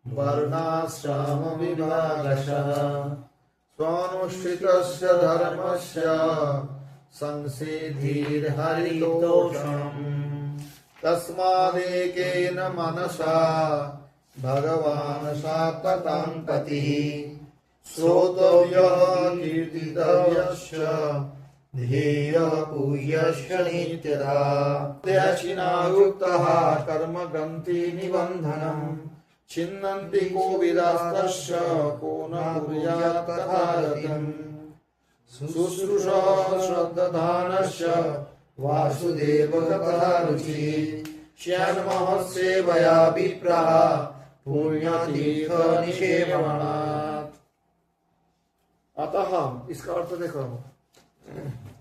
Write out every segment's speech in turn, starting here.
वर्णाश्रम विभागशः स्वानुष्ठितस्य धर्मस्य संसिद्धिर्हरितोषणम् तस्मादेकेन मनसा भगवान् सात्वतां पतिः श्रोतव्यः कीर्तितव्यश्च ध्येयः पूज्यश्च नित्यदा त्याचिना युक्तः कर्म ग्रन्थि निबन्धनम् छिन्नन्ति कोविदास्तस्य को न कुर्यात् तथा रतिम् शुश्रूषा श्रद्धानस्य वासुदेव कथा रुचिः श्यान्महस्सेवया विप्रः पुण्यतीर्थ निषेवणात्। अतः इसका अर्थ देखो,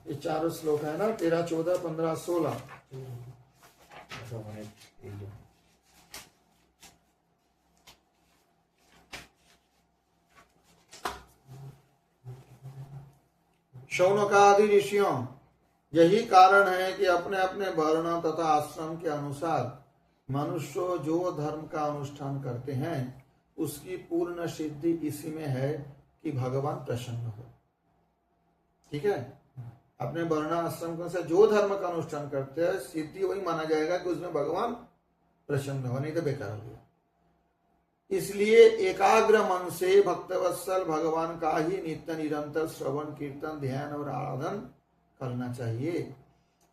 ये चारों श्लोक है ना, 13, 14, 15, 16। शौनकादि ऋषियों, यही कारण है कि अपने अपने वर्ण तथा आश्रम के अनुसार मनुष्य जो धर्म का अनुष्ठान करते हैं उसकी पूर्ण सिद्धि इसी में है कि भगवान प्रसन्न हो। ठीक है, अपने वर्ण आश्रम से जो धर्म का अनुष्ठान करते हैं सिद्धि वही माना जाएगा कि उसमें भगवान प्रसन्न हो, नहीं तो बेकार हो गया। इसलिए एकाग्र मन से भक्तवत्सल भगवान का ही नित्य निरंतर श्रवण कीर्तन ध्यान और आराधन करना चाहिए।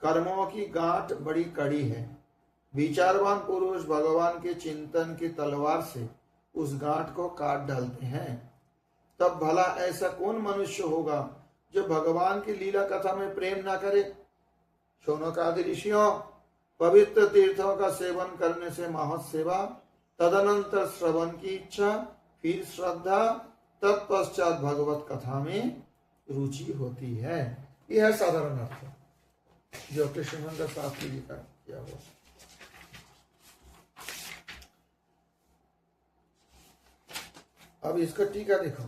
कर्मों की गांठ बड़ी कड़ी है, विचारवान पुरुष भगवान के चिंतन की तलवार से उस गांठ को काट डालते हैं। तब भला ऐसा कौन मनुष्य होगा जो भगवान की लीला कथा में प्रेम ना करे। शौनकादि ऋषियों, पवित्र तीर्थों का सेवन करने से महत् सेवा, तदनंतर श्रवण की इच्छा, फिर श्रद्धा, तत्पश्चात भगवत कथा में रुचि होती है। यह है साधारण अर्थ जो कृष्णानंद शास्त्री जी का किया हुआ। अब इसका टीका देखो,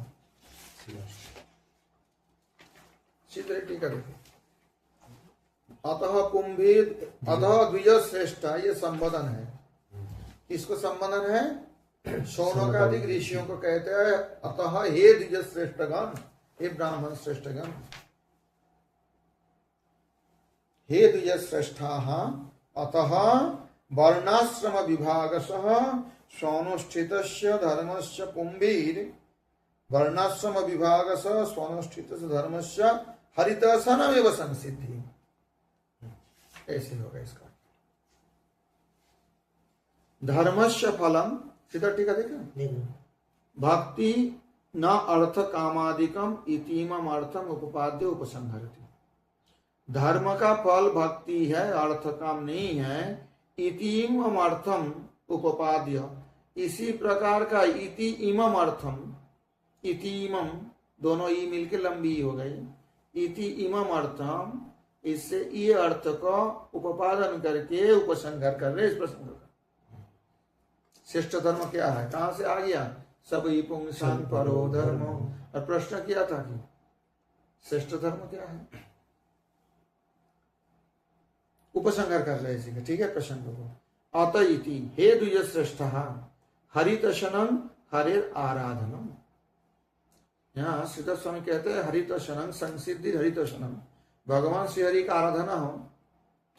सीधे टीका देखो। अतः कुंभीर अतः द्विज श्रेष्ठ, ये संबोधन है। किसको संबोधन है? शौनकादि ऋषियों को कहते हैं। अतः हे द्विज श्रेष्ठगण, हे ब्राह्मण श्रेष्ठगण, हे द्विज श्रेष्ठाः, अतः वर्णाश्रम विभागशः स्वानुष्ठितस्य धर्मस्य पुंभीर वर्णाश्रम विभागशः स्वानुष्ठितस्य धर्मस्य हरितसनमेव संसिद्धि। ऐसे होगा इसका धर्मस्य फलम। सीधा टीका देखा, भक्ति न अर्थ कामादिकम इतीमम अर्थम उपपाद्य उपसंहरति। धर्म का फल भक्ति है, अर्थ काम नहीं है। इतीमम अर्थम उपपाद्य, इसी प्रकार का इति इमम अर्थम, इतीमम दोनों ई मिलके लंबी हो गई। इति इमम अर्थम, इससे ये अर्थ को उपादन करके उपसंहार कर रहे। इस प्रसंग का श्रेष्ठ धर्म क्या है, कहां से आ गया? सभी पुंसान परो धर्म। और प्रश्न किया था कि श्रेष्ठ धर्म क्या है, उपसंहार कर रहे इसी का। ठीक है, प्रसंग को। अत इति हे द्विज श्रेष्ठ हरितशनम हरेर आराधनम। यहाँ श्रीधर स्वामी कहते हैं हरितोषणम संसिद्धि हरितोषणम। भगवान श्री हरि का आराधना हो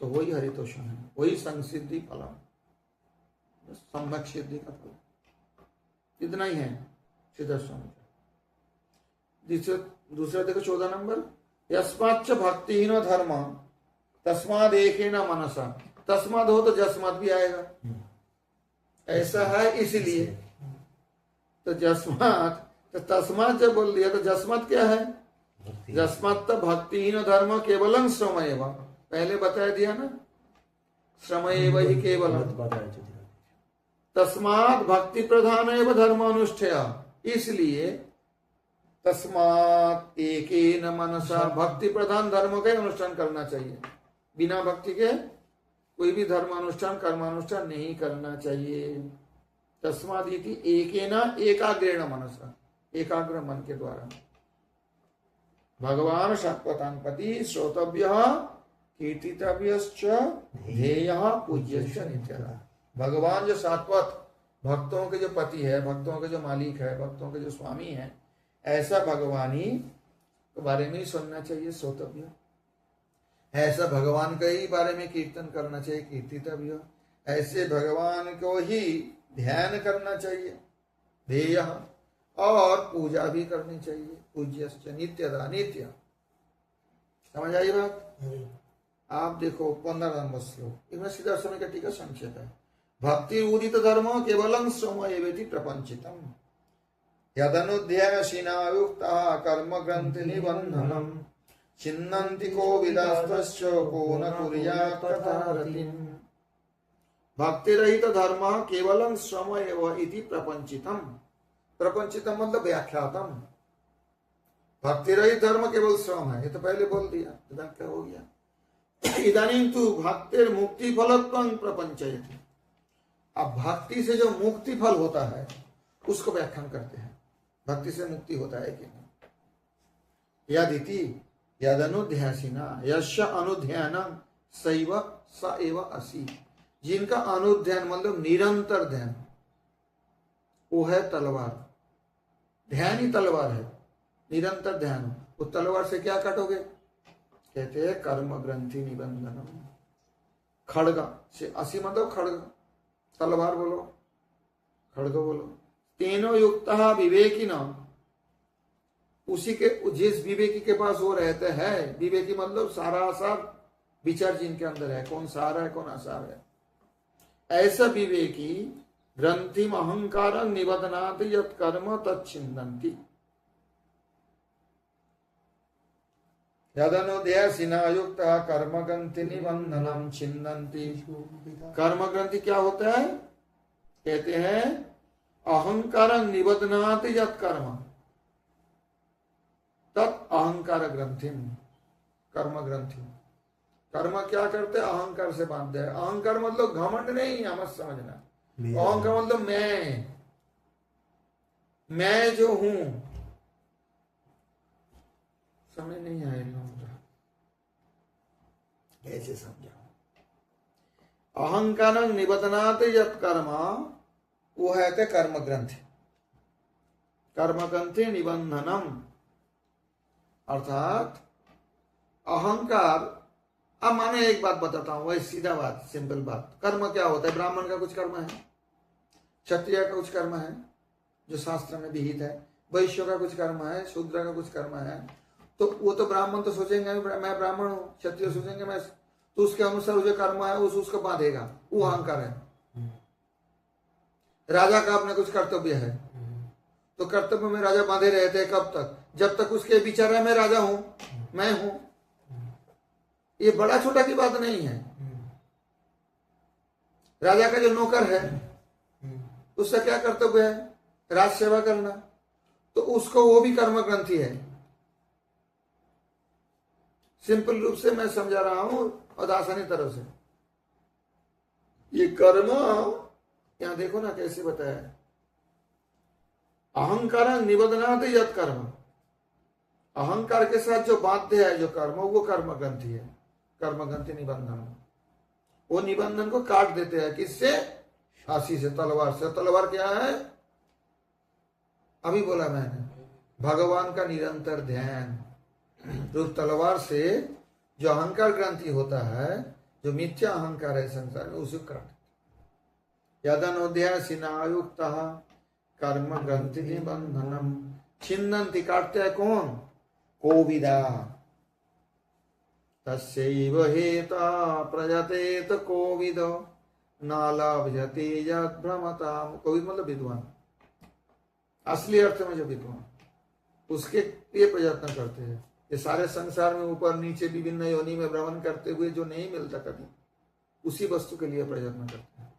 तो वही हरितोषण है, वही संसिद्धि फलम, सम्यक सिद्धि का फल। इतना ही है श्रीधर स्वामी का। दूसरा देखो 14 नंबर, यस्माच्च भक्तिहीनो धर्म तस्माद एकेन मनसा। तस्माद हो तो जस्माद भी आएगा, ऐसा है इसलिए। तो जस्मात, तो तस्मात जब बोल दिया तो जस्मात क्या है? जस्मात तो भक्तिहीन धर्म केवलम श्रमएव, पहले बता दिया ना, श्रमएव ही केवलम। तस्मात भक्ति प्रधान एव धर्म अनुष्ठेय, इसलिए तस्मात एकेन मनसा, भक्ति प्रधान धर्म का अनुष्ठान करना चाहिए। बिना भक्ति के कोई भी धर्म अनुष्ठान कर्मानुष्ठान नहीं करना चाहिए। तस्माद इति एकेना एकाग्रेण मनसा, एकाग्र मन के द्वारा। भगवान शाश्वतांपति श्रोतव्यः कीर्तितव्यश्च ध्येयः पूज्यश्च नित्यः। भगवान जो शाश्वत भक्तों के जो पति है, भक्तों के जो मालिक है, भक्तों के जो स्वामी है, ऐसा भगवान ही के बारे में ही सुनना चाहिए, श्रोतव्य। ऐसा भगवान के ही बारे में कीर्तन करना चाहिए, कीर्तितव्य। ऐसे भगवान को ही ध्यान करना चाहिए, ध्येय, और पूजा भी करनी चाहिए, पूज्यश्च नित्यदा, नित्य। समझ आई बात? आप देखो 15 नंबर श्लोक, इसमें सीधा समय का टीका संक्षेप है। भक्ति उदित धर्म केवलं श्रम एवेति प्रपंचितम यदनुध्यासीनायुक्ता कर्म ग्रंथि निबंधनम छिन्नन्ति कोविदास्तस्य को न कुर्यात् तथारतिम्। भक्ति रहित धर्म केवलं श्रम एव इति प्रपंचितम। प्रपंचितम मतलब व्याख्यातम। भक्ति रहित धर्म केवल श्रम है, ये तो पहले बोल दिया, क्या हो गया। इदानीं तु भक्तिर मुक्ति फलत्वं प्रपंचयति। अब भक्ति से जो मुक्ति फल होता है उसको व्याख्यान करते हैं। भक्ति से मुक्ति होता है कि नहीं। यदिति यदनुध्यासिना यस्य अनुध्यानम सैव स एव असि। जिनका अनुध्यान मतलब निरंतर ध्यान, वो है तलवार। ध्यान ही तलवार है, निरंतर ध्यान। वो तलवार से क्या काटोगे? कहते हैं कर्म ग्रंथि निबंधनम। खड़ग से असी मतलब खड़ग, तलवार बोलो, खड़ग बोलो। तेनो युक्तः विवेकिन, उसी के, जिस विवेकी के पास वो रहते हैं, विवेकी मतलब सारा सार विचार जिनके अंदर है, कौन सार है कौन असार है, ऐसा विवेकी ग्रंथिम अहंकार निबधनात् यत् कर्म तच्छिन्नन्ति। यदनुध्यासिना युक्तः कर्म ग्रंथि निबंधनम छिन्नन्ति। कर्म ग्रंथि क्या होता है? कहते हैं अहंकार निबधनात् यत् कर्म तत् अहंकार ग्रंथिम। कर्म ग्रंथि, कर्म क्या करते? अहंकार से बांधते हैं। अहंकार मतलब घमंड नहीं, मत समझना। अहंकार मतलब मैं जो हूं। समय नहीं आएगा, कैसे समझाऊं? अहंकार निबधनात् यत् कर्म, वो है ते कर्म ग्रंथि। कर्म ग्रंथि निबंधनम, अर्थात अहंकार। अब माने एक बात बताता हूं, वही सीधा बात, सिंपल बात। कर्म क्या होता है? ब्राह्मण का कुछ कर्म है, क्षत्रिय का कुछ कर्म है जो शास्त्र में विहित है, वैश्य का कुछ कर्म है, शूद्र का कुछ कर्म है। तो वो तो ब्राह्मण तो सोचेंगे मैं ब्राह्मण हूं, क्षत्रिय सोचेंगे मैं, तो उसके अनुसार जो कर्म है उसको बांधेगा, वो अहंकार है। राजा का अपना कुछ कर्तव्य है, तो कर्तव्य में राजा बांधे रहते हैं। कब तक? जब तक उसके विचार है मैं राजा हूं, मैं हूं। ये बड़ा छोटा की बात नहीं है। राजा का जो नौकर है उसका क्या कर्तव्य है? राज सेवा करना, तो उसको वो भी कर्म ग्रंथि है। सिंपल रूप से मैं समझा रहा हूं और आसानी तरह से। ये कर्म यहां देखो ना कैसे बताया, अहंकार निबधनात् यत् कर्म। अहंकार के साथ जो बाध्य है जो कर्म, वो कर्म ग्रंथि है। कर्म ग्रंथि निबंधन, वो निबंधन को काट देते हैं। किससे? फांसी से, तलवार से। तलवार क्या है? अभी बोला मैंने, भगवान का निरंतर ध्यान। तो तलवार से जो अहंकार ग्रंथि होता है, जो मिथ्या अहंकार है संसार में, उसे काट। यदनुध्यासिनायुक्तः कर्म ग्रंथि निबंधनम छिन्नन्ति, काटते हैं कौन? कोविदा। तस्यैव हेता प्रयतेत कोविद न लभ्यते यद् भ्रमताम्। कोविद मतलब विद्वान, असली अर्थ में जो विद्वान, उसके लिए प्रयत्न करते हैं। ये सारे संसार में ऊपर नीचे विभिन्न योनि में भ्रमण करते हुए जो नहीं मिलता कभी, उसी वस्तु के लिए प्रयत्न करते हैं।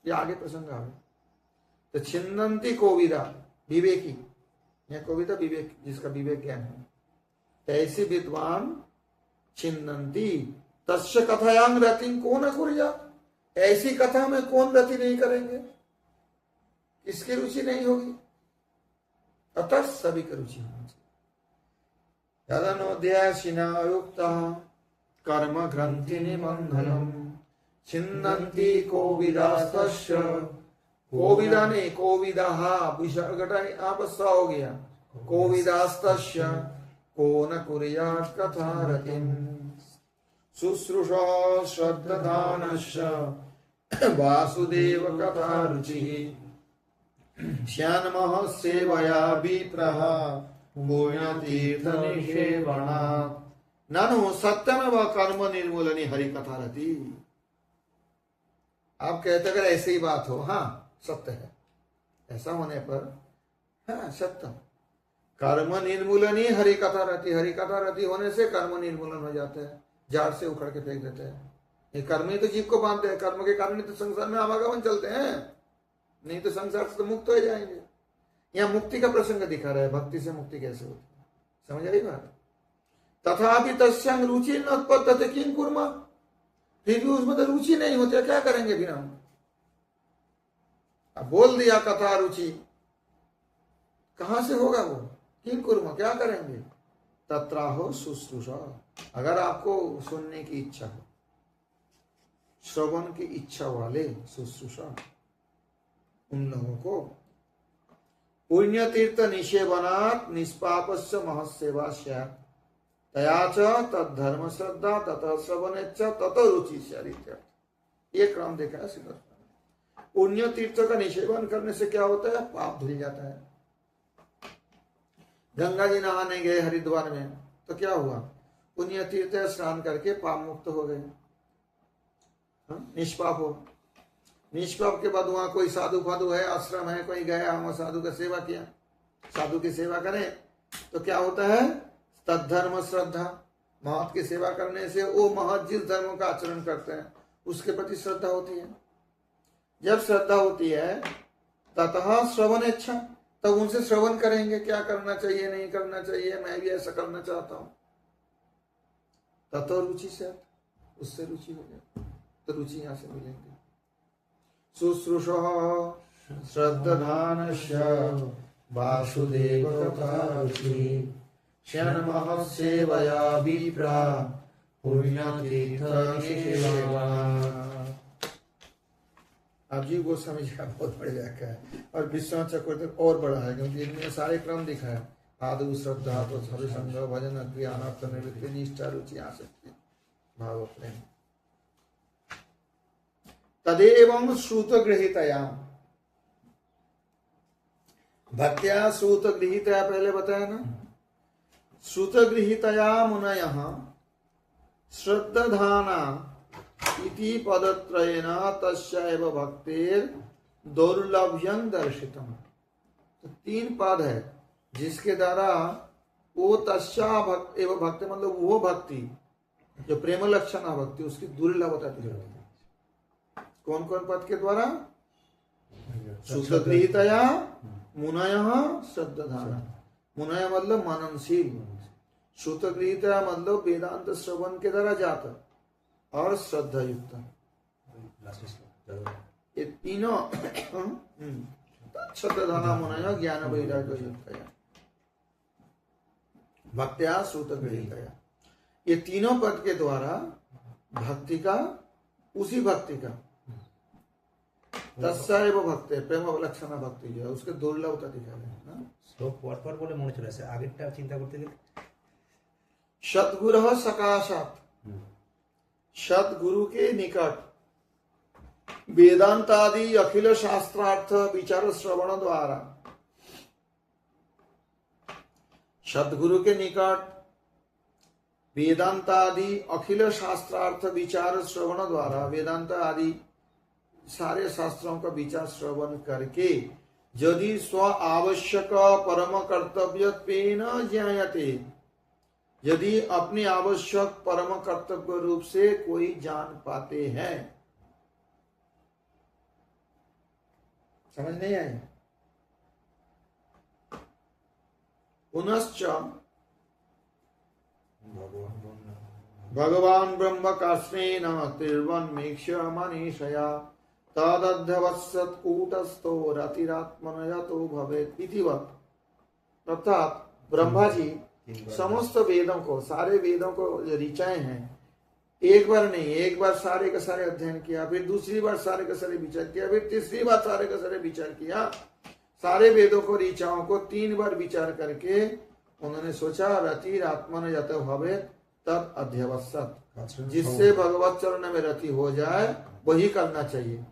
ये आगे प्रसंग आवे। तो छिन्नन्ति कोविदा, विवेकी, यह कोविदा विवेक, जिसका विवेक ज्ञान है। ऐसे विद्वान छिन्नन्ति तस्य कथायां रतिं को न कुर्यात्। ऐसी कथा में कौन रति नहीं करेंगे? किसकी रुचि नहीं होगी? अतः सभी की रुचि होनी चाहिए। यदनुध्यासिनायुक्तः कर्म ग्रंथि निबंधनम छिन्नन्ति कोविदास्तस्य कोविदा ने कोविदा विसर्गटा आपस हो गया। कोविदास्तस्य को न कुर्यात् कथा रतिम शुश्रूषा श्रद्धानस्य वासुदेव कथा रुचि श्यानमः सेवया विप्रः पुण्यतीर्थ निषेवणात् ननु सत्यमेव कर्म निर्मूलनी हरि कथा रति। आप कहते अगर ऐसे ही बात हो, हाँ सत्य है, ऐसा होने पर हाँ सत्य कर्म निर्मूलनी हरि कथा रति। हरि कथा रति होने से कर्म निर्मूलन हो जाते हैं, झाड़ से उखड़ के फेंक देते हैं। ये कर्म ही तो जीव को बांधते हैं, कर्म के कारण ही तो संसार में आवागमन चलते हैं, नहीं तो संसार से तो मुक्त हो जाएंगे। यहाँ मुक्ति का प्रसंग दिखा रहा है, भक्ति से मुक्ति कैसे होती है, समझ आई बात। तथापि तस्यांग रुचि न उत्पद्यते किं कुर्मः, फिर भी उसमें तो रुचि नहीं होती, क्या करेंगे फिर हम। अब बोल दिया कथा रुचि, कहां से होगा वो, किं कुर्मः क्या करेंगे। तत्राहो शुश्रूषा, अगर आपको सुनने की इच्छा हो, श्रवण की इच्छा वाले शुश्रूषा, उन लोगों को पुण्य तीर्थ निषेवनात् निष्पापस्य महत्सेवा स्यात् तया च तद्धर्म श्रद्धा ततः श्रवणेच्च ततः रुचि स्यात्। ये क्रम देखा है श्रीकृष्ण ने। पुण्य तीर्थ का निषेवन करने से क्या होता है, पाप धुल जाता है। गंगा जी नहाने गए हरिद्वार में, तो क्या हुआ, पुण्य तीर्थ स्नान करके पाप मुक्त हो गए, निष्पाप हो। निष्पाप के बाद वहां कोई साधु फाधु है, आश्रम है, कोई गया वहां साधु का सेवा किया, साधु की सेवा करें तो क्या होता है, तद्धर्म श्रद्धा, महत की सेवा करने से वो महत जिस धर्म का आचरण करते हैं उसके प्रति श्रद्धा होती है। जब श्रद्धा होती है ततः श्रवण इच्छा, तब उनसे श्रवण करेंगे, क्या करना चाहिए नहीं करना चाहिए, मैं भी ऐसा करना चाहता हूं। ततो रुचि से, उससे रुचि हो जाए, तो रुचि यहां से मिलेंगे। शुश्रूषः श्रद्धानस्य वासुदेव कथा रुचि श्यानमः सेवया विप्रा पुण्यतीर्थ निषेवनात्। अब जीव गोस्वामी जी का बहुत बड़े व्याख्या है, और विश्वनाथ चक्रवर्ती और बड़ा है, क्योंकि इनमें सारे क्रम दिखा है। आदु श्रद्धा तो सभी संग भजन क्रिया अनर्थ निवृत्ति निष्ठा रुचि आसक्ति भाव प्रेम। तदेवं श्रुत गृहीतया, भक्त्या श्रुत गृहीतया पहले बताया ना। श्रुत गृहीतया मुनयः श्रद्धाना इति पदत्रयेन तस्यैव भक्तेर दौर्लभ्यं दर्शितम्। तो तीन पद है जिसके द्वारा वो तस्या भक्त एवं भक्ति, मतलब वो भक्ति जो प्रेम लक्षण भक्ति, उसकी दुर्लभता दिखती है। कौन कौन पद के द्वारा, श्रुतगृहीतया मुनयः श्रद्धाना, मुनय मतलब मननशील, श्रुतगृहीतया मतलब वेदांत श्रवण के द्वारा जाता और श्रद्धा युक्त, ये तीनों श्रद्धाना मुनय ज्ञान वैराग्य युक्त भक्त्या श्रुतगृहीतया, ये तीनों पद के द्वारा भक्ति का, उसी भक्ति का तस्यैव भक्ति प्रेम लक्षण भक्ति जो है उसके दुर्लभता दिखा है। শ্লোক পরপর বলে মনে চলে আসে, আগেরটা চিন্তা করতে গেলে सतगुरु सकाशात, सतगुरु के निकट वेदांत आदि अखिल शास्त्रार्थ विचार श्रवण द्वारा, सतगुरु के निकट वेदांत आदि अखिल शास्त्रार्थ विचार श्रवण द्वारा, वेदांत आदि सारे शास्त्रों का विचार श्रवण करके यदि स्व आवश्यक परम कर्तव्यत्वेन ज्ञायते, यदि अपने आवश्यक परम कर्तव्य रूप से कोई जान पाते हैं, समझ नहीं आई। पुनश्च भगवान ब्रह्म कास्मेन तिर्वन्मीक्ष्य मनीषया तदध्यवत्सत्कूटस्थो रतिरात्मनया तो भवेत् इतिवत्। अर्थात ब्रह्मा जी समस्त वेदों को, सारे वेदों को ऋचाए हैं, एक बार नहीं, एक बार सारे के सारे अध्ययन किया, फिर दूसरी बार सारे के सारे विचार किया, फिर तीसरी बार सारे के सारे विचार किया। सारे वेदों को ऋचाओं को 3 बार विचार करके उन्होंने सोचा रति आत्मन यत भवे तब अध्यवसत, जिससे भगवत चरण में रति हो जाए वही करना चाहिए।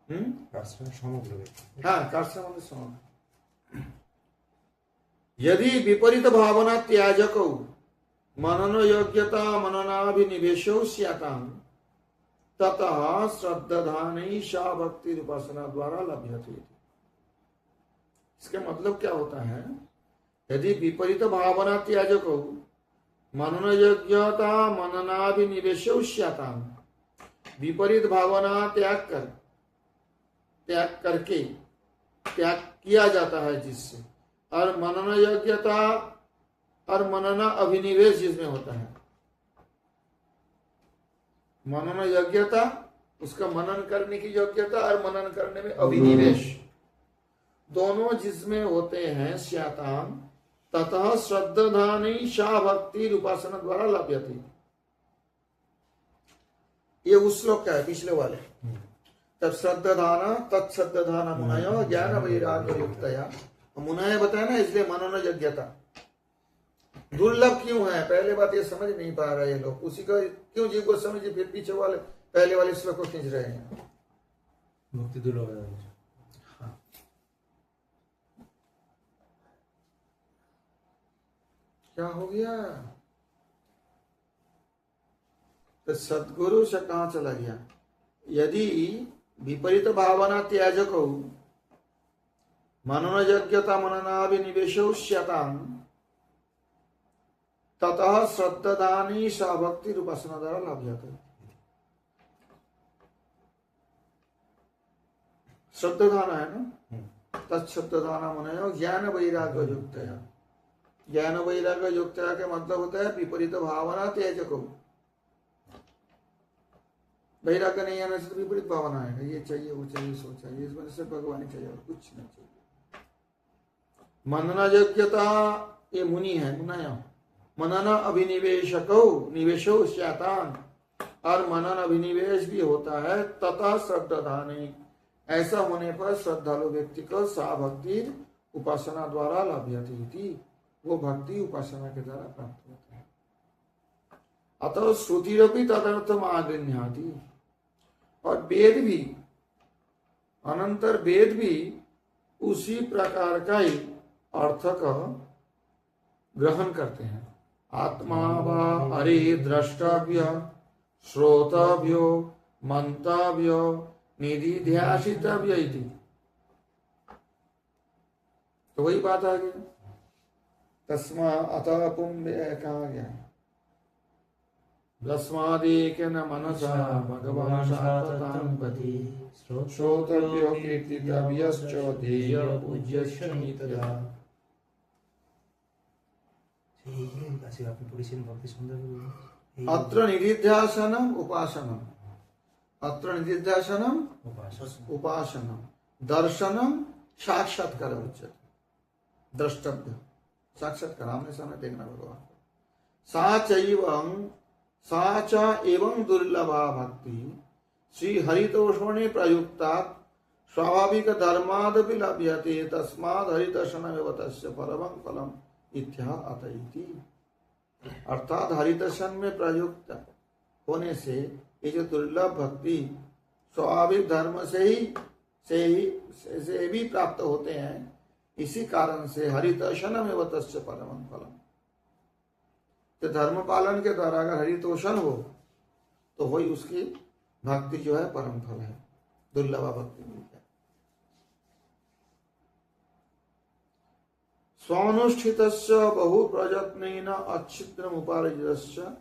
हाँ, कार्श्रम सम। यदि विपरीत भावना त्याजक मनन योग्यता मननाभिनिवेशो स्यातां ततः श्रद्धाधान सा भक्ति उपासना द्वारा लभ्यते। इसका मतलब क्या होता है? यदि विपरीत भावना त्याजक मनन योग्यता मननाभिनिवेशो स्यातां, विपरीत भावना त्याग करके त्याग किया जाता है जिससे, और मनन योग्यता और मनना अभिनिवेश जिसमें होता है। मनन योग्यता उसका मनन करने की योग्यता और मनन करने में अभिनिवेश दोनों जिसमें होते हैं, स्यातां ततः श्रद्धाधानी सा भक्ति उपासना द्वारा लभ्यते। ये उस श्लोक का है, पिछले वाले। तब श्रद्धाधाना तत्श्रद्धाना मुनयो ज्ञान वैराग्य युक्तया। मुनय बताया ना, इसलिए मनन योग्यता दुर्लभ क्यों है? पहले बात ये समझ नहीं पा रहे ये लोग, उसी का क्यों जीव को समझे, फिर पीछे वाले पहले वाले श्लोक को खींच रहे हैं। मुक्ति दुर्लभ है। हाँ। क्या हो गया? तो सदगुरु से कहां चला गया? यदि विपरीत भावना त्याजक मनन योग्यता मननाभिनिवेशो स्यातां ततः श्रद्धाधानी सा भक्ति उपासना द्वारा लभ्यते। श्रद्धाधान है ना, तत्श्रद्धाना मनयो ज्ञान वैराग्य युक्तया। ज्ञान वैराग्य युक्तया के मतलब होता है विपरीत भावना त्याजक। वैराग्य नहीं आने से तो विपरीत भावना आएगा, ये चाहिए वो चाहिए सो चाहिए, इस वजह से भगवान ही चाहिए और कुछ नहीं चाहिए। मनना योग्यता ये मुनि है, मुनया मनन अभिनिवेशको निवेशो स्यातां, और मनन अभिनिवेश भी होता है। तथा श्रद्धाधानी, ऐसा होने पर श्रद्धालु व्यक्ति को सा भक्ति उपासना द्वारा लभ्यते, वो भक्ति उपासना के द्वारा प्राप्त होता है। अतः श्रुतिरपि तदर्थम आगृह्णाति, और वेद भी, अनंतर वेद भी उसी प्रकार का ही अर्थ का ग्रहण करते हैं। आत्मा वा अरे द्रष्टव्य श्रोतव्यो मंतव्यो निधिध्यासितव्य इति। तो वही बात आ गई। तस्मा अतः पुंभ कहा गया, तस्मादेकेन मनसा भगवान् सततं पति श्रोतव्यो कीर्तितव्यश्च ध्येय पूज्यश्च नित्यः। अत्र निधिध्यासनम उपासनम, अत्र निधिध्यासनम उपासनम, दर्शनम साक्षात्कार उच्यते। द्रष्टव्य साक्षात्कार, आमने सामने देखना भगवान को। सा च एवं दुर्लभा भक्ति श्री हरितोषणे प्रयुक्ता स्वाभाविक धर्मादपि लभ्यते, तस्माद् हरिदर्शनमेव तस्य परमं फलम् इत्या अतइति। अर्थात हरिदर्शन में प्रयुक्त होने से ये जो दुर्लभ भक्ति स्वाभाविक धर्म से भी प्राप्त होते हैं, इसी कारण से हरिदर्शनमेव तस्य परमं फलम्। तो धर्म पालन के द्वारा अगर हरितोषण हो तो वही उसकी भक्ति जो है परम फल है, दुर्लभ भक्ति मिलता है। स्वानुष्ठितस्य बहु प्रयत्नेन अच्छिद्रम उपार्जितस्य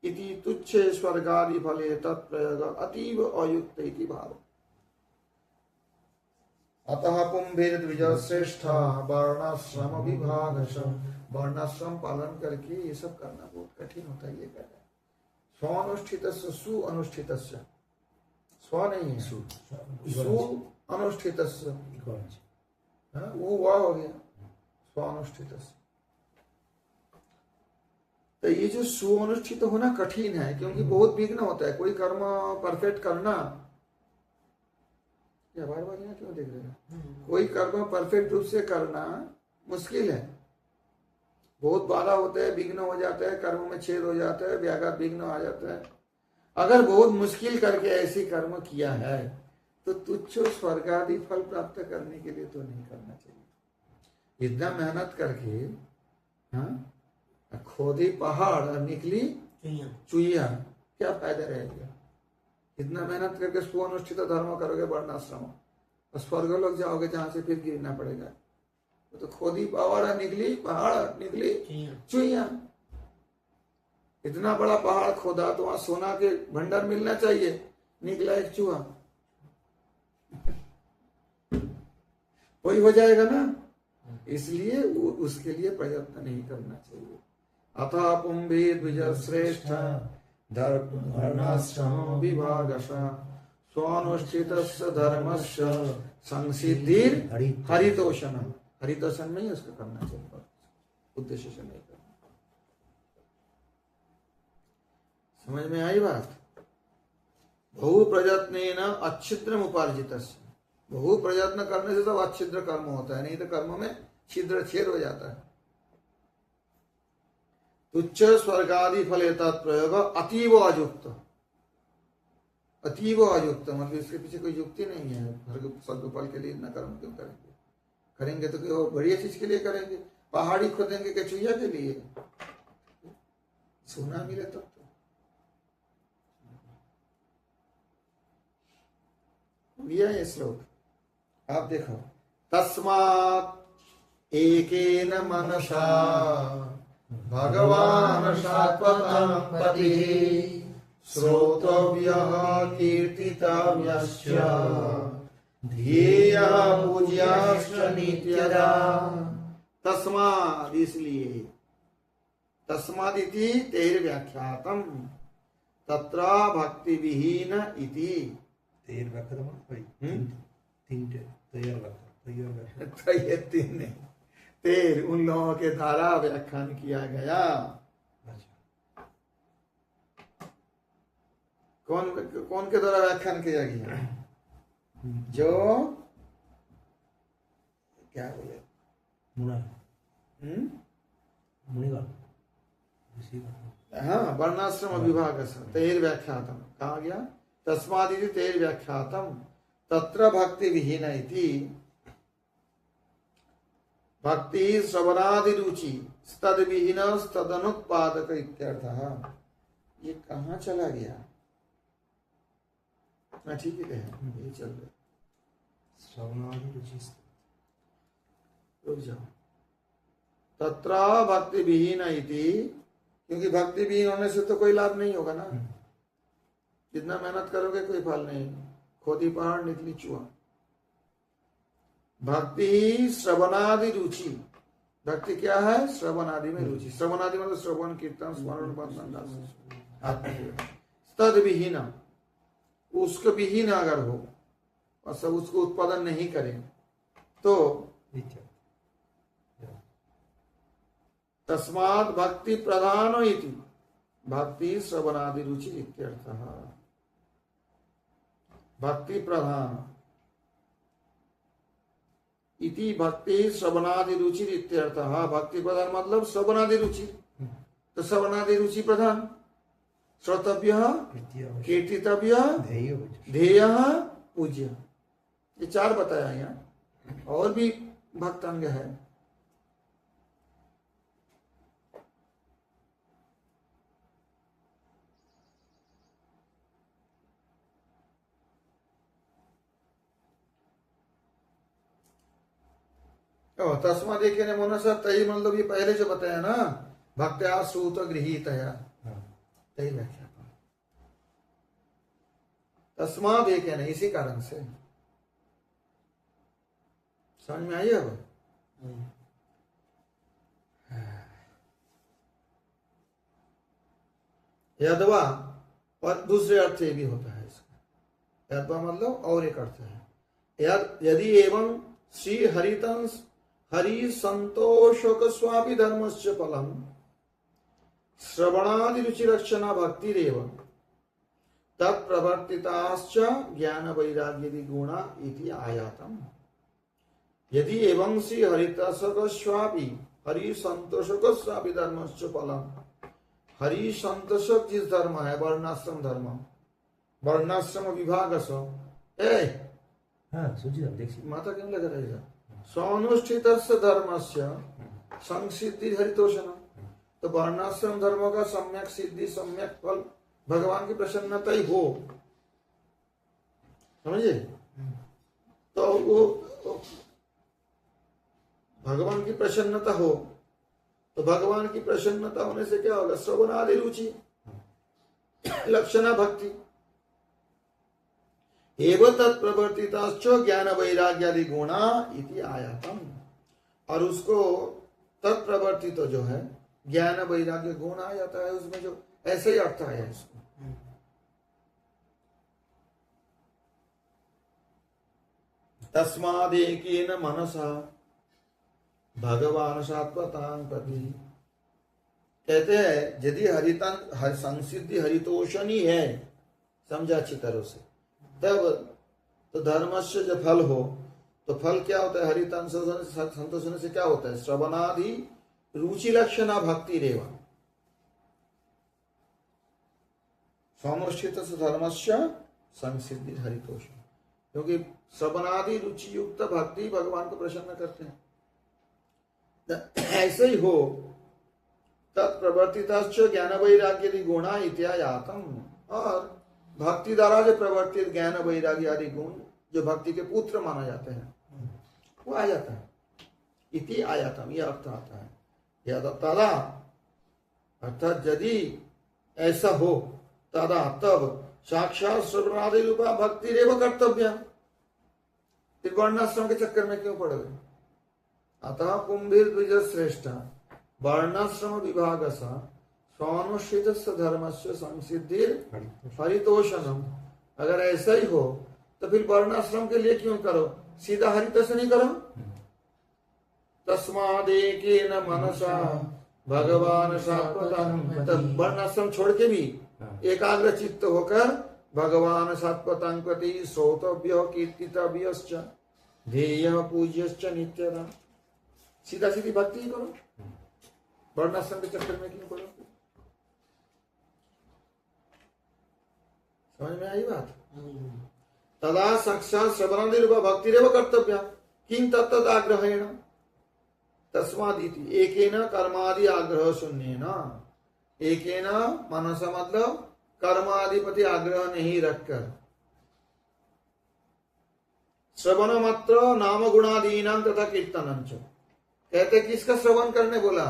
इति तुच्छे स्वर्गादि फले तत्प्रयोग अतीव अयुक्त इति भाव। अतः पुंभीर द्विज श्रेष्ठ वर्णाश्रम विभागशः, वर्णाश्रम पालन करके ये सब करना बहुत कठिन होता है। ये कह रहे हैं स्वानुष्ठितस्य सु अनुष्ठितस्य, स्व नहीं है सु अनुष्ठितस्य, वो वाह हो गया स्वानुष्ठितस्य। तो ये जो सुअनुष्ठित होना कठिन है, क्योंकि बहुत विघ्न होता है। कोई कर्म परफेक्ट करना, या बार बार यहाँ क्यों देख रहे हैं, कोई कर्म परफेक्ट रूप से करना मुश्किल है। बहुत बाधा होता है, विघ्न हो जाता है, कर्म में छेद हो जाता है, व्याघात विघ्न आ जाता है। अगर बहुत मुश्किल करके ऐसी कर्म किया है तो तुच्छ स्वर्ग आदि फल प्राप्त करने के लिए तो नहीं करना चाहिए। इतना मेहनत करके, हाँ, खोदी पहाड़ और निकली चुईया, क्या फायदा रहेगा? इतना मेहनत करके सुअनुष्ठित धर्म करोगे, वर्णाश्रम, और स्वर्ग लोग जाओगे जहां से फिर गिरना पड़ेगा। तो खोदी पहाड़ निकली, पहाड़ निकली चुईया। इतना बड़ा पहाड़ खोदा तो वहां सोना के भंडार मिलना चाहिए, निकला एक चूहा। वही हो जाएगा ना, इसलिए उसके लिए प्रयत्न नहीं करना चाहिए। अतः पुंभी द्विज श्रेष्ठ धर्माश्रम विभागशः स्वानुष्ठितस्य धर्मस्य संसिद्धिर हरितोषण। हरितोषण में ही उसको करना चाहिए, उद्देश्य से नहीं करना। समझ में आई बात? बहु प्रयत्नेन अच्छिद्रम उपार्जितस्य। बहु प्रयत्न करने से तो अच्छिद्र कर्म होता है, नहीं तो कर्म में छिद्र छेद हो जाता है। तुच्छ स्वर्गादि फल प्रयोग अतीव अयुक्त। अतीव अयुक्त मतलब इसके पीछे कोई युक्ति नहीं है। स्वर्ग फल के लिए इतना कर्म क्यों करेंगे? करेंगे तो कोई बढ़िया चीज के लिए करेंगे। पहाड़ी खोदेंगे कचुइया के लिए? सोना मिले तब तो। ये श्लोक आप देखो, तस्मात् एकेन मनसा भगवान शाश्वतं पतिः श्रोतव्यः कीर्तितव्यश्च ध्येयः पूज्यश्च नित्यदा। तस्मात् इसलिए, तस्मात् इति तेर व्याख्यातम तत्र भक्ति विहीन इति। तेर व्याख्यातम तीन तैयार व्याख्या तीन नहीं, तेर उन लोगों के द्वारा व्याख्यान किया गया। कौन कौन के द्वारा व्याख्यान किया गया? जो क्या बोले, मुनिगण, हाँ, वर्णाश्रम विभाग तेर व्याख्यातम कहा गया। तस्मादिति तेर व्याख्यातम तत्र भक्ति विहीन इति। भक्ति श्रवणादि रुचि तद विहीन तदनुत्पादक इत्यर्थः। ये कहाँ चला गया? ठीक है, यही चल रहा। श्रवणादि रुचि, रुक जाओ। तत्र भक्ति विहीन इति, क्योंकि भक्ति विहीन होने से तो कोई लाभ नहीं होगा ना। जितना मेहनत करोगे कोई फल नहीं। खोदी पहाड़ निकली चूहा। भक्ति श्रवणादि रुचि, भक्ति क्या है? श्रवणादि में रुचि। श्रवणादि मतलब श्रवण कीर्तन स्मरण बंधन तद विहीन, उसको विहीन अगर हो और सब उसको उत्पादन नहीं करें तो तस्मात् भक्ति प्रधान इति भक्ति श्रवणादि रुचि इत्यर्थः। भक्ति प्रधान इति भक्ति श्रवणादि रुचि इत्यर्थः। भक्ति प्रधान मतलब श्रवणादि रुचि, तो श्रवणादि रुचि प्रधान। श्रोतव्य कीर्तितव्य ध्येयः पूज्य। ये चार बताया यहाँ, और भी भक्त अंग है। तस्मा देखे ने मनसा तही मतलब ये पहले जो बताया ना, भक्त्या श्रुत गृहीतया, तही व्याख्या। तस्मा देखे नहीं, इसी कारण से। समझ में आई अब? यद्वा, और दूसरे अर्थ ये भी होता है इसका। यद्वा मतलब और एक अर्थ है। यदि एवं श्री हरितंस हरि संतोषक स्वापी धर्मस्य फलम श्रवणादि रुचि लक्षणा भक्ति रेव तत्प्रवर्तिताश्च ज्ञान वैराग्यादि गुणा इति आयातम। यदि एवं श्री हरितसकस्वापि हरि संतोषकस्वापि धर्मस्य फलम, हरि संतोषक जिस धर्म है वर्णाश्रम धर्म, वर्णाश्रम विभाग माता क्यों लग रही है स्वानुष्ठित धर्मस्य संसिद्धि हरितोषण। तो वर्णाश्रम धर्म का सम्यक सिद्धि सम्यक फल भगवान की प्रसन्नता ही हो, समझे? तो वो भगवान की प्रसन्नता हो, तो भगवान की प्रसन्नता होने से क्या होगा? श्रवणादि रुचि लक्षणा भक्ति एवं तत्प्रवर्तिताश्च ज्ञान वैराग्यादि गुणा इति आयातम। और उसको तत्प्रवर्तित जो है ज्ञान वैराग्य गुण आ जाता है उसमें, जो ऐसे ही अर्थ आया इसको। तस्मादेकेन मनसा भगवान सात्वतां प्रति। कहते हैं यदि हरितन संसिद्धि हरितोषणी है, समझा अच्छी तरह से, तब तो धर्मस्य जो फल हो, तो फल क्या होता है? हरितन संतोषण से क्या होता है? श्रवणादि रुचि लक्षणा भक्ति रेवा स्वानुष्ठित धर्मस्य संसिद्धि हरितोषण। क्योंकि श्रवणादि रुचि युक्त भक्ति भगवान को प्रसन्न करते हैं। ऐसे ही हो तत्प्रवर्तिताश्च ज्ञान वैराग्यादि गुणा इत्यायातम। और भक्ति द्वारा जो प्रवर्तित ज्ञान वैराग्य आदि गुण जो भक्ति के पुत्र माना जाते हैं वो आ जाता है। इति आयातम, यह अर्थ आता है। यद तदा अर्थात यदि ऐसा हो, तदा तब साक्षात श्रवणादि रूपा भक्ति रेव कर्तव्य। फिर वर्णाश्रम के चक्कर में क्यों पड़ गए? अतः कुंभीर द्विज श्रेष्ठ वर्णाश्रम विभाग स्वानुष्ठित धर्म से संसिद्धि हरितोषणम। अगर ऐसा ही हो तो फिर वर्णाश्रम के लिए क्यों करो? सीधा हरितोषण नहीं करो। तस्मादेकेन मनसा भगवान सात्वतां। तब वर्णाश्रम छोड़ के भी एकाग्र चित्त होकर भगवान सात्वतां प्रति श्रोतव्य कीर्तितव्यश्च ध्येयः पूज्यश्च नित्यदा। सीधा सीधी भक्ति ही करो, वर्णाश्रम के चक्कर में क्यों पड़ो? समझ में आई बात? तदा साक्षात श्रवणादि रूपा भक्ति रेव कर्तव्य किं तत्तद आग्रहेण तस्मादिति एकेन कर्मादि आग्रह शून्येन। एकेन मनसा मतलब कर्माधिपति आग्रह नहीं रखकर, श्रवण मात्र नाम गुणादीनां तथा कीर्तनंच। कहते किसका श्रवण करने बोला?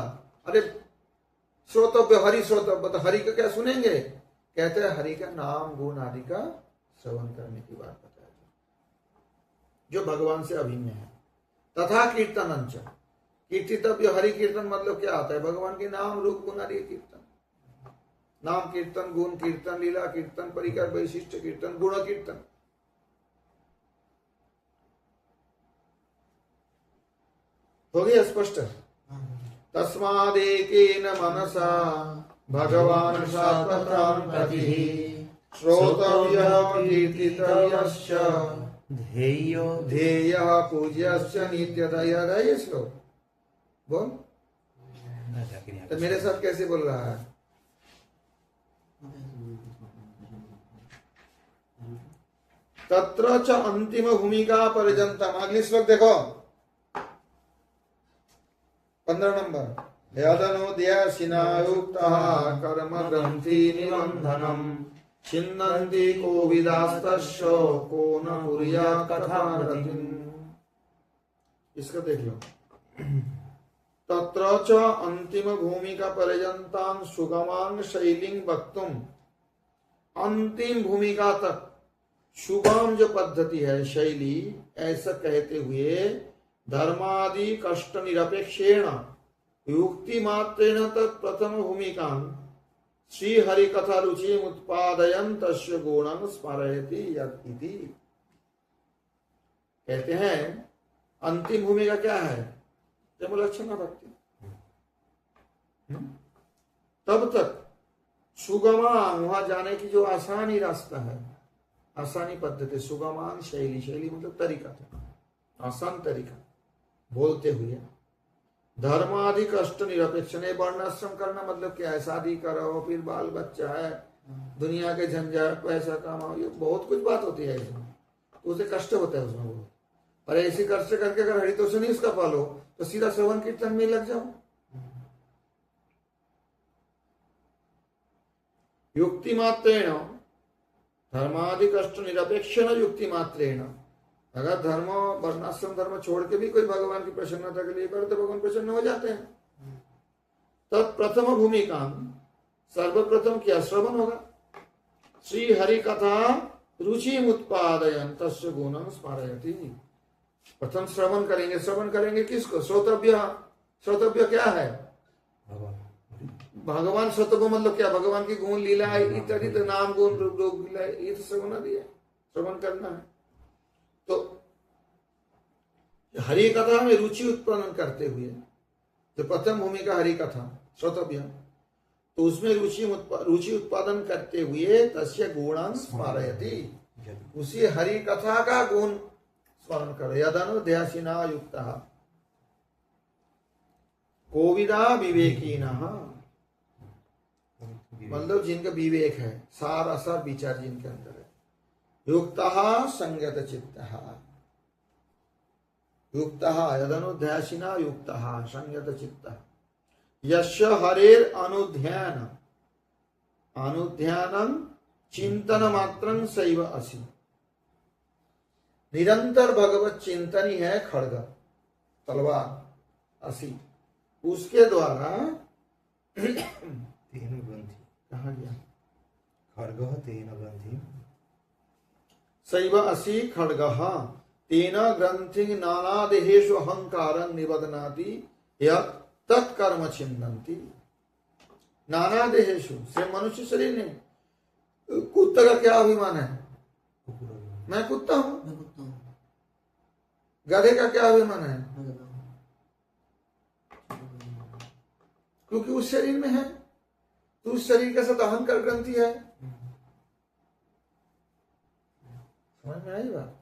अरे श्रोतव्य हरि श्रोतव्य, तो हरि का क्या सुनेंगे? कहते हैं हरि का नाम गुण आदि का श्रवण करने की बात बताया जो भगवान से अभिन्न है। तथा कीर्तनंच, कीर्तितव्य हरि कीर्तन मतलब क्या आता है? भगवान के नाम रूप गुण आदि कीर्तन। नाम कीर्तन, गुण कीर्तन, लीला कीर्तन, परिकर वैशिष्ट कीर्तन, गुण कीर्तन। हो गया स्पष्ट? तस्मादेकेन मनसा भगवान सात्वतां प्रति श्रोतव्यः कीर्तितव्यश्च ध्येयः पूज्यश्च नित्यतया। ये श्लोक बोल, तो मेरे साथ कैसे बोल रहा है? तत्र च अंतिम भूमिका पर्यंतम। अगली श्लोक देखो 15 नंबर। यदनुद्यासिनायुक्तः कर्म ग्रंथि निबंधनम छिन्नन्ति कोविदास्तस्य को न कुर्यात् कथामृतिम्। इसको देख लो। तत्र च अंतिम भूमिका पर्यंतां सुगमां शैलीं वक्तुम्। अंतिम भूमिका तक सुगम जो पद्धति है, शैली, ऐसा कहते हुए धर्मादि कष्ट निरपेक्षेण युक्ति मात्रेण तत्प्रथम भूमिका श्री हरि कथा रुचि उत्पादयन तस्य गुणं स्मरयति यदि। कहते हैं अंतिम भूमिका क्या है? जब लक्षण भक्ति। तब तक सुगमान, वहां जाने की जो आसानी रास्ता है, आसानी पद्धति, सुगमान शैली, शैली मतलब तरीका था, आसान तरीका बोलते हुए, धर्मादि कष्ट निरपेक्ष, नहीं वर्णाश्रम करना मतलब क्या है, शादी करो, फिर बाल बच्चा है, दुनिया के झंझट, पैसा कमाओ, ये बहुत कुछ बात होती है इसमें, तो उसे कष्ट होता है उसमें बहुत। और ऐसी कष्ट करके अगर हरितोष नहीं उसका फल हो तो सीधा श्रवण कीर्तन में लग जाओ। युक्ति मात्रेण धर्मादि कष्ट निरपेक्षण युक्ति मात्रेण, अगर धर्म वर्णाश्रम धर्म छोड़ के भी कोई भगवान की प्रसन्नता के लिए करे तो भगवान प्रसन्न हो जाते हैं। तत्प्रथम भूमिका, सर्वप्रथम क्या श्रवण होगा, श्री हरि कथा रुचि उत्पादयन तस्य गुणं स्मरयति, प्रथम श्रवण करेंगे, श्रवण करेंगे किसको, श्रोतव्य, श्रोतव्य क्या है, भगवान, श्रोतव्य मतलब क्या, भगवान की गुण लीला इत्यादि, तो नाम गुण रूप रोग लीला, ये तो श्रवण दिया, श्रवण करना है। तो हरि कथा में रुचि उत्पन्न करते हुए, जो प्रथम भूमिका हरि कथा श्रोतव्य, तो उसमें रुचि उत्पादन करते हुए तस्य गुणान् स्मरयति, उसी हरि कथा का गुण स्मरण करो। यदनुध्यासिना युक्तः कोविदा विवेकिनः, मतलब जिनका विवेक है, सार असार विचार जिनके अंदर है, युक्तः संयत चित्तः, युक्तः यदनुध्यासिना युक्तः संयत चित्तः, यस्य हरेर अनुध्यान अनुध्यानं चिंतन मात्रं सैव असि, निरंतर भगवत चिंतन ही है खड्ग तलवार असि, उसके द्वारा तेन ग्रंथि, कहा गया खड्गः तेन ग्रंथि, सैव असि खड्गः तेन ग्रंथि नाना देहेषु अहंकारं निबध्नाति यत् तत्कर्म छिन्दन्ति। नाना देहेषु से मनुष्य शरीर नहीं, कुत्ते का क्या अभिमान है, मैं कुत्ता हूं, गधे का क्या अभिमान है, क्योंकि उस शरीर में है, तो उस शरीर के साथ अहंकार ग्रंथि है। समझ में आई बात,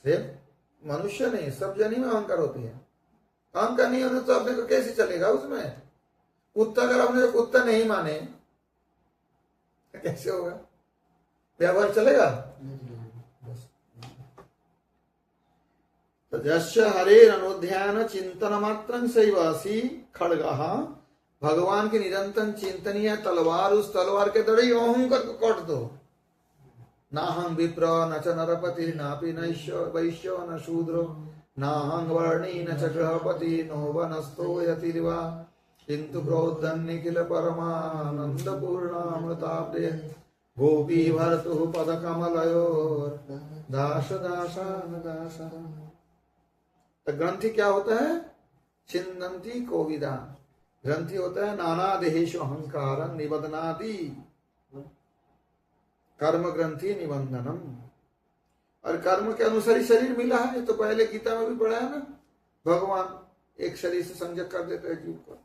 सिर्फ मनुष्य नहीं, सब जनी में अहंकार होती है, अहंकार नहीं होने तो अपने को कैसे चलेगा उसमें, कुत्ता अगर अपने कुत्ता नहीं माने कैसे होगा, व्यवहार चलेगा। तो यस्य हरेर अनुध्यान चिंतन मात्रं सैव असि खड्गः, भगवान की निरंतर चिंतनीय तलवार, उस तलवार के द्वारा अहंकार को काट दो। नाहं विप्र न च नरपति नापि नैश्य वैश्य न शूद्रो नाहं वर्णी न च गृहपति नो वनस्थो यतिर्वा किंतु प्रोद्धन् निखिल परमानंद पूर्णामृताब्दे गोपी भर्तुः पदकमलयोर दास दासान दास। तो ग्रंथि क्या होता है, छिन्दन्ति कोविदा, ग्रंथि होता है नाना देहेषु अहंकारं निबध्नाति, कर्म ग्रंथि निबंधनम, और कर्म के अनुसार ही शरीर मिला है, तो पहले गीता में भी पढ़ा है ना, भगवान एक शरीर से संजय कर देते हैं जीव को।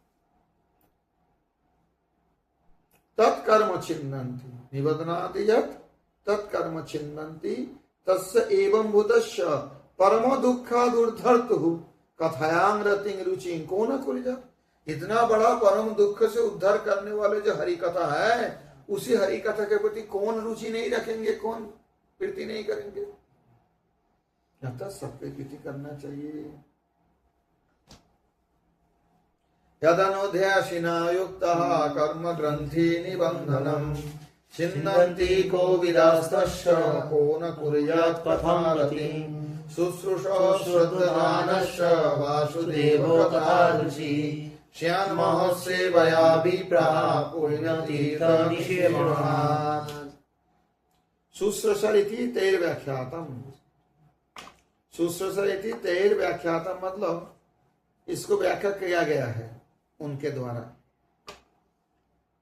तत्कर्म छिन्दन्ति निबध्नाति यत् तत्कर्म छिन्दन्ति तस्य एवं भूतस्य परम दुःखा दुर्धर्तुः कथायां रतिं रुचिं को न कुलजा। इतना बड़ा परम दुख से उद्धार करने वाले जो हरि कथा है, उसी हरि कथा के प्रति कौन रुचि नहीं रखेंगे, कौन प्रीति नहीं करेंगे। अतः सबकी प्रीति करना चाहिए। यदनुध्यासिना युक्तः कर्म ग्रंथि निबंधनम् छिन्दन्ति कोविदास्तस्य को न कुर्यात् कथां रतिं शुश्रूषा श्रद्धानस्य वासुदेवो तथा रुचि श्यान्महस्सेवया विप्राः पुण्यतीर्थनिषेवणात्। शुश्रूषा इति तैर्व्याख्यातम्, शुश्रूषा इति तैर्व्याख्यातम् मतलब इसको व्याख्या किया गया है उनके द्वारा।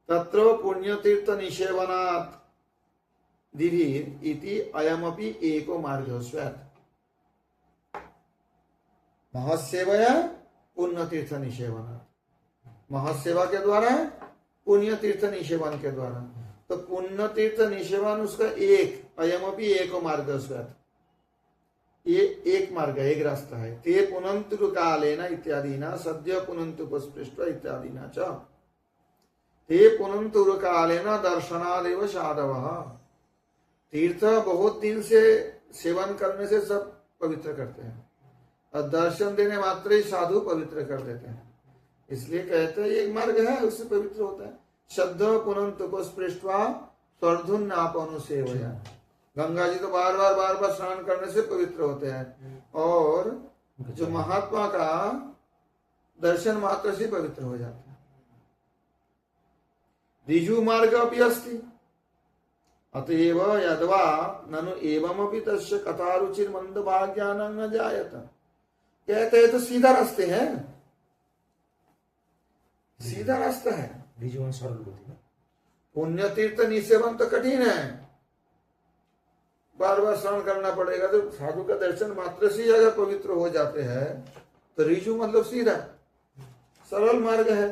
तत्र पुण्यतीर्थ निषेवनात् दिभिः इति अयमपि एको मार्गः स्यात्। महसेवया पुण्यतीर्थ निषेवनात्, महसेवा के द्वारा पुण्य तीर्थ निषेवन के द्वारा। तो पुण्य तीर्थ निषेवन उसका एक, अयमपि एको मार्ग स्वेत, ये एक मार्ग है, एक रास्ता है। ते पुनंतु कालेन इत्यादि ना सद्य पुनंतु पुष्पृष्ट इत्यादि ना च ते पुनंतु कालेन दर्शनादेव साधव। तीर्थ बहुत दिन से सेवन करने से सब पवित्र करते हैं, और दर्शन देने मात्र ही साधु पवित्र कर देते हैं। इसलिए कहते हैं एक मार्ग है, उससे पवित्र होता है। शब्द पुनंतु पुष्पृष्टवा स्वर्धुन्नापनुसेवया। गंगा जी तो बार बार स्नान करने से पवित्र होते हैं, और जो महात्मा का दर्शन मात्र से पवित्र हो जाते हैं। ऋजु मार्ग अपि अस्ति अतएव यद्वा ननु एवमपि तस्य कथारुचिर मंदभाग्यानं न जायत। कहते हैं तो सीधा रास्ते हैं, सीधा रास्ता है। ऋजुवन सरल होती है। पुण्य तीर्थ निसेवन तो कठिन है, बार बार स्नान करना पड़ेगा। तो साधु का दर्शन मात्र से अगर पवित्र हो जाते हैं तो ऋजु मतलब सीधा सरल मार्ग है।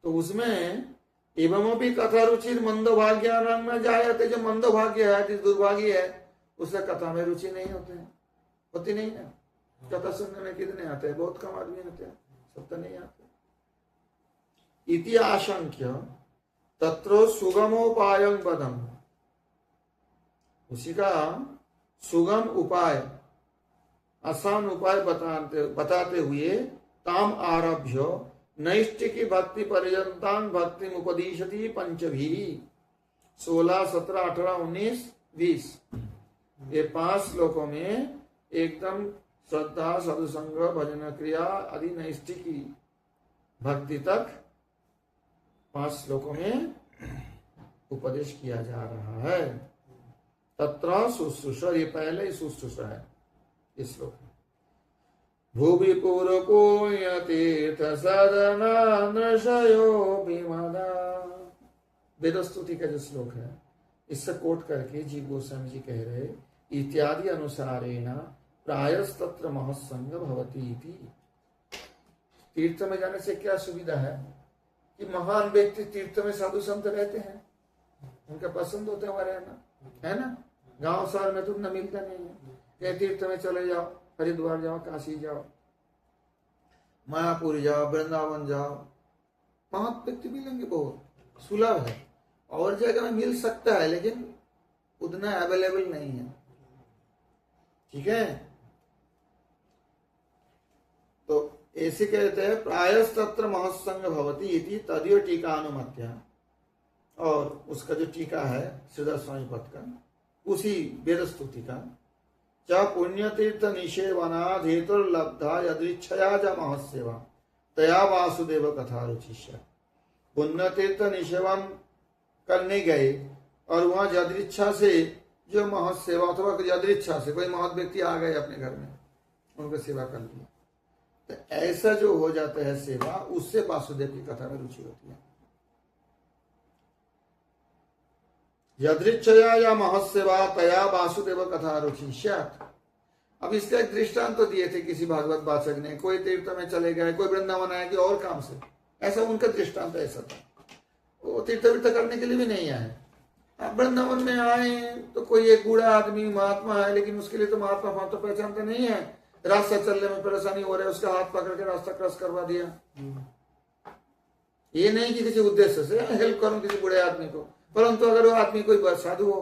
तो उसमें एवं भी कथा रुचि मंदभाग्यानां में जायते। जो मंदभाग्य है, जो दुर्भाग्य है, उसे कथा में रुचि नहीं होती नहीं है। कथा सुनने में कितने आते हैं? बहुत कम आदमी होते हैं, सब तो नहीं आते। इति आशंक्य तत्र सुगमोपायं पदम, उसी का सुगम उपाय, आसान उपाय बताते हुए ताम आरभ्य नैष्ठिकी भक्ति पर्यंतान भक्ति उपदिशति पंचभी। 16, 17, 18, 19, 20 ये 5 श्लोकों में एकदम श्रद्धा, सदुसंग, भजन क्रिया आदि नैष्ठिकी भक्ति तक 5 श्लोकों में उपदेश किया जा रहा है। तत्र शुश्रूषा, ये पहले ही शुश्रूषा है इस श्लोक में। भुवि पूर्वको तीर्थ सदना नृषयो विमदा, वेदस्तुति का जो श्लोक है, इससे कोट करके जीव गोस्वामी जी कह रहे इत्यादि अनुसारेण प्रायस्तत्र महत्संग भवति इति। तीर्थ में जाने से क्या सुविधा है कि महान व्यक्ति तीर्थ में साधु संत रहते हैं, उनका पसंद होता है हमारे यहाँ, है ना। गांव शहर में तो न मिलता नहीं है। कहीं तीर्थ में चले जाओ, हरिद्वार जाओ, काशी जाओ, मायापुर जाओ, वृंदावन जाओ, महान व्यक्ति मिलेंगे, बहुत सुलभ है। और जगह में मिल सकता है लेकिन उतना अवेलेबल नहीं है, ठीक है। तो ऐसे कहते हैं प्रायस्तत्र महत्संग भवति इति तदीय टीका अनुमत्या। और उसका जो टीका है श्रीधर स्वामी पद का, उसी वेदस्तुति का, च पुण्यतीर्थ निषेवनाद हेतुर्लब्धा यदृच्छया च महत्सेवा तया वासुदेव कथा रुचिष्य। पुण्यतीर्थ निषेवन करने गए और वहां यदृच्छा से जो महत्सेवा, अथवा यदृच्छा से कोई महत् व्यक्ति आ गए अपने घर में, उनको सेवा कर लिया, तो ऐसा जो हो जाता है सेवा, उससे वासुदेव की कथा में रुचि होती है। यदृच्छया या महत्सेवा तया वासुदेव कथा रुचिष्यात्। अब इसका एक दृष्टांत तो दिए थे किसी भागवत वाचक ने, कोई तीर्थ में चले गए, कोई वृंदावन आए कि और काम से, ऐसा उनका दृष्टांत ऐसा था। वो तीर्थ करने के लिए भी नहीं आए। अब वृंदावन में आए तो कोई एक बूढ़ा आदमी महात्मा है, लेकिन उसके लिए तो महात्मा तो पहचानते नहीं है, रास्ता चलने में परेशानी हो रहा है, उसका हाथ पकड़ के रास्ता क्रॉस करवा दिया। ये नहीं कि किसी उद्देश्य से हेल्प करूं किसी बूढ़े आदमी को, परंतु अगर वो आदमी कोई साधु हो,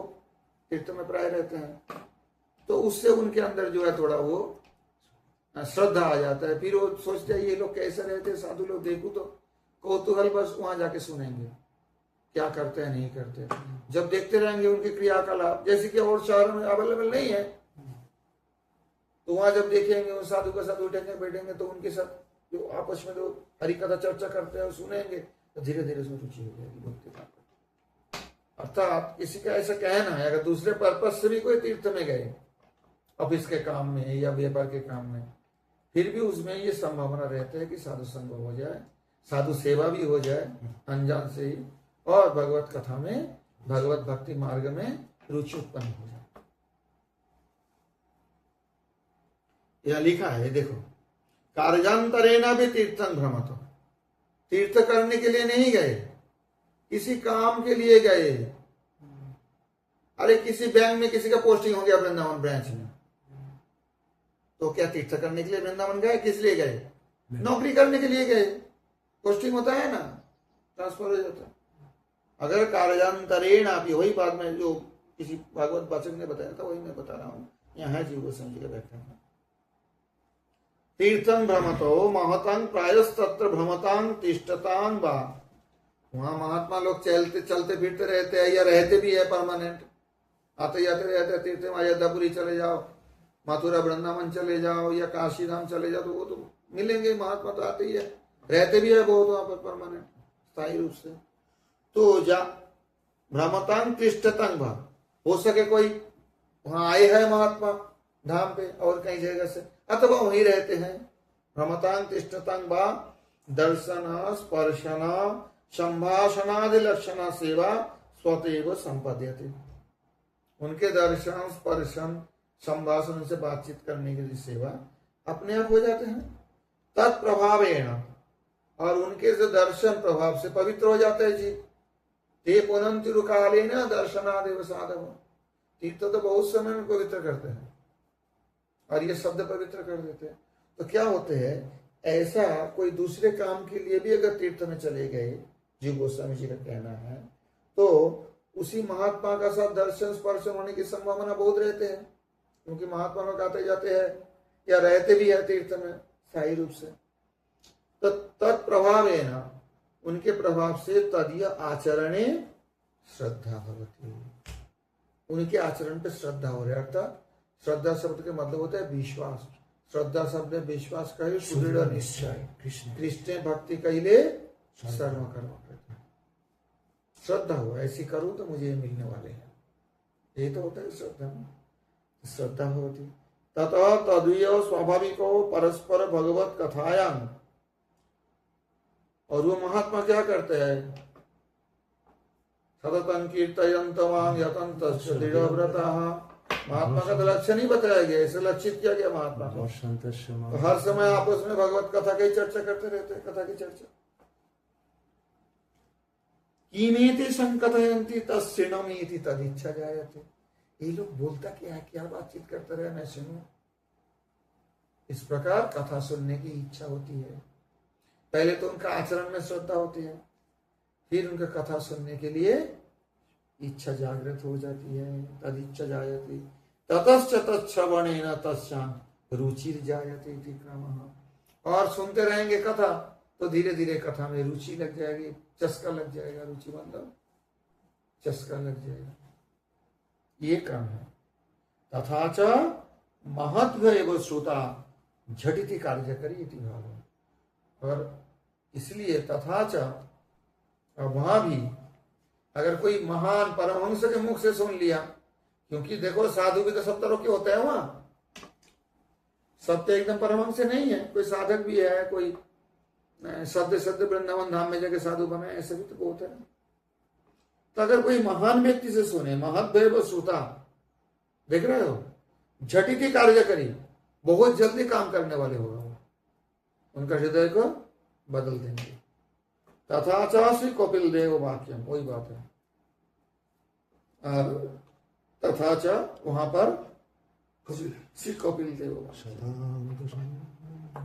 तीर्थ में प्राय रहते हैं, तो उससे उनके अंदर जो है थोड़ा वो श्रद्धा आ जाता है। फिर वो सोचते हैं ये लोग कैसे रहते हैं साधु लोग, देखो तो कौतूहल, बस वहां जाके सुनेंगे क्या करते हैं नहीं करते। जब देखते रहेंगे उनके क्रियाकलाप, जैसे कि और शहरों में अवेलेबल नहीं है, तो वहां जब देखेंगे उन साधु के साथ उठेंगे बैठेंगे, तो उनके साथ जो आपस में जो हरिकथा चर्चा करते हैं सुनेंगे, तो धीरे धीरे उसमें रुचि हो जाएगी भक्ति का। अर्थात किसी का ऐसा कहना है, अगर दूसरे पर्पज से भी कोई तीर्थ में गए, ऑफिस के काम में या व्यापार के काम में, फिर भी उसमें ये संभावना रहती है कि साधु संग हो जाए, साधु सेवा भी हो जाए अनजान से ही, और भगवत कथा में, भगवत भक्ति मार्ग में रुचि उत्पन्न हो जाए। यह लिखा है, देखो, कार्यांतरेण भी तीर्थं भ्रमतो, तीर्थ करने के लिए नहीं गए, किसी काम के लिए गए, अरे किसी बैंक में किसी का पोस्टिंग हो गया वृंदावन ब्रांच में, तो क्या तीर्थ करने के लिए वृंदावन गए? किस लिए गए? नौकरी करने के लिए गए। पोस्टिंग होता है ना, ट्रांसफर हो जाता है। अगर कार्यान्तरेण आप, वही बात में जो किसी भागवत वाचक ने बताया था वही मैं बता रहा हूं, यहाँ है जीव गोस्वामी जी का व्याख्या है। तीर्थं भ्रमतो महतं प्रायस्तत्र भ्रमतां तिष्ठतां वा। वहां महात्मा लोग चलते चलते फिरते रहते हैं या रहते भी है परमानेंट, आते जाते रहते हैं। तीर्थ में अयोध्यापुरी चले जाओ, मथुरा वृंदावन चले जाओ या काशी धाम चले जाओ, तो वो तो मिलेंगे महात्मा, तो आते ही है, रहते भी है बहुत वहां पर परमानेंट स्थायी रूप से। तो जा भ्रमतांग तिष्ठतांग भा, हो सके कोई वहां आए है महात्मा धाम पे और कई जगह से, अथवा वहीं रहते हैं। भ्रमतांग तिष्ठतांग भा दर्शन स्पर्शन संभाषणादि लक्षण सेवा स्वतएव संपाद्यते। उनके दर्शन स्पर्शन संभाषण से बातचीत करने की सेवा अपने आप हो जाते हैं। तत्प्रभावेण, और उनके जो दर्शन प्रभाव से पवित्र हो जाते हैं जी। ते पुनंतिरुकालेन दर्शनादेव साधव। तीर्थ तो बहुत समय में पवित्र करते हैं और ये शब्द पवित्र कर देते हैं। तो क्या होते हैं, ऐसा कोई दूसरे काम के लिए भी अगर तीर्थ में चले गए, जीव गोस्वामी जी का कहना है, तो उसी महात्मा का साथ दर्शन स्पर्श होने की संभावना बहुत रहते हैं, क्योंकि महात्मा लोग आते जाते हैं या रहते भी है तीर्थ में स्थायी रूप से। तो तत्प्रभावेन, उनके प्रभाव से तदीय आचरणे श्रद्धा भवति, उनके आचरण पे श्रद्धा हो रहा है। अर्थात श्रद्धा शब्द के मतलब होता है विश्वास। श्रद्धा शब्द विश्वास कहे सुदृढ़ निश्चय, कृष्ण भक्ति कहले सर्व कर्म करते। श्रद्धा हो ऐसी करूं तो मुझे ये मिलने वाले हैं, यही तो होता है श्रद्धा में। श्रद्धा होती ततः तदीय स्वाभाविको परस्पर भगवत कथायां। और वो महात्मा क्या करते हैं, सततं कीर्तयन्तवान् यतन्तस्य दृढव्रताः। महात्मा का तो लक्ष्य नहीं बताया गया, इसे लक्षित किया गया महात्मा को। तो हर समय आपस में भगवत कथा की चर्चा करते रहते हैं, कथा की चर्चा। कीमेति संकथयन्ति तस्सिणमीति तदिच्छा जायते। ये लोग बोलता क्या है, क्या बातचीत करते रहे, मैं सुनूं। इस प्रकार कथा सुनने की इच्छा होती है। पहले तो उनका आचरण में श्रद्धा होती है, फिर उनका कथा सुनने के लिए इच्छा जागृत हो जाती है। तदिच्छा जायते ततश्च तच्छ्रवणेन तस्यां रुचिर जायते इति क्रमः। और सुनते रहेंगे कथा तो धीरे धीरे कथा में रुचि लग जाएगी, चस्का लग जाएगा। रुचि मतलब चस्का लग जाएगा, ये क्रम है। तथा च महत्व एवं श्रोता झटिति कार्य करी इति भाव। और इसलिए तथा च, वहां भी अगर कोई महान परमहंस के मुख से सुन लिया, क्योंकि देखो साधु भी तो सब तरह के होते हैं वहां, सब तो एकदम परमहंस से नहीं है, कोई साधक भी है, कोई सद्य सद्य वृंदावन धाम में जाके साधु बने, ऐसे भी तो बहुत है। तो अगर कोई महान व्यक्ति से सुने, महद्भैव श्रुता, देख रहे हो, झटिति कार्य करी, बहुत जल्दी काम करने वाले हो, उनका हृदय को बदल देंगे। तथा च श्री कपिल देव वाक्यम, वही बात है। और तथा च वहां पर श्री कपिल देव,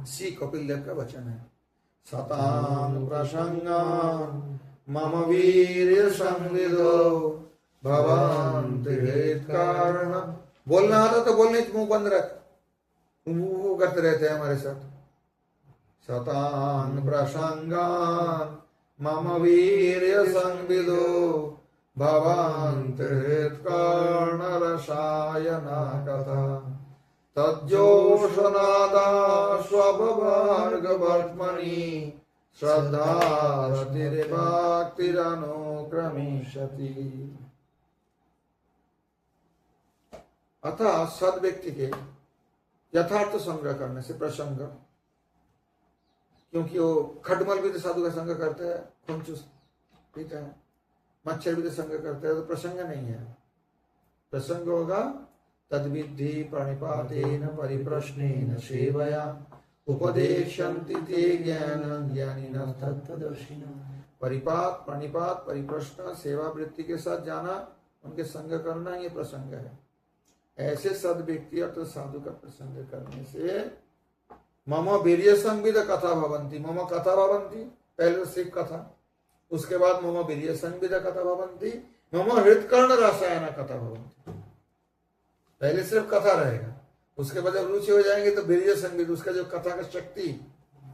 श्री कपिल देव का वचन है। सतां प्रसंगान् मम वीर्य संविदो भवन्ति हेत्कारण। बोलना आता तो बोलने मुंह बंद रख, वो करते रहते हैं हमारे साथ। सतां प्रसंगान् मम वीर्य संविदो भवन्ति हेत्कारण रसायना कथा तज्जोषनादा स्वभवार्गवर्त्मनि श्रद्धा रतिर्भक्तिरनुक्रमिष्यति। अतः सद व्यक्ति के यथार्थ संग्रह करने से प्रसंग, क्योंकि वो खटमल भी तो साधु का संग करते हैं, खुंचुस पीते हैं, मच्छर भी तो संग करते हैं, तो प्रसंग नहीं है। प्रसंग होगा तद्विद्धि प्रणिपातेन परिप्रश्नेन सेवया। उपदेशन्ति ते ज्ञानं ज्ञानिनः तत्त्वदर्शिनः। परिपात प्रणिपात परिप्रश्न सेवा वृत्ति के साथ जाना, उनके संग करना, ये प्रसंग है। ऐसे सद व्यक्ति अथवा साधु का प्रसंग करने से मम वीर्य संविद कथा भवंती, मम कथा भवंती, पहले सिर्फ कथा, उसके बाद मम वीर्य संविद कथा भवंती, मम हृदकर्ण रसायन कथा भवंती। पहले सिर्फ कथा रहेगा, उसके बाद जब रुचि हो जाएंगे तो वीर्य संविद, उसका जो कथा का शक्ति,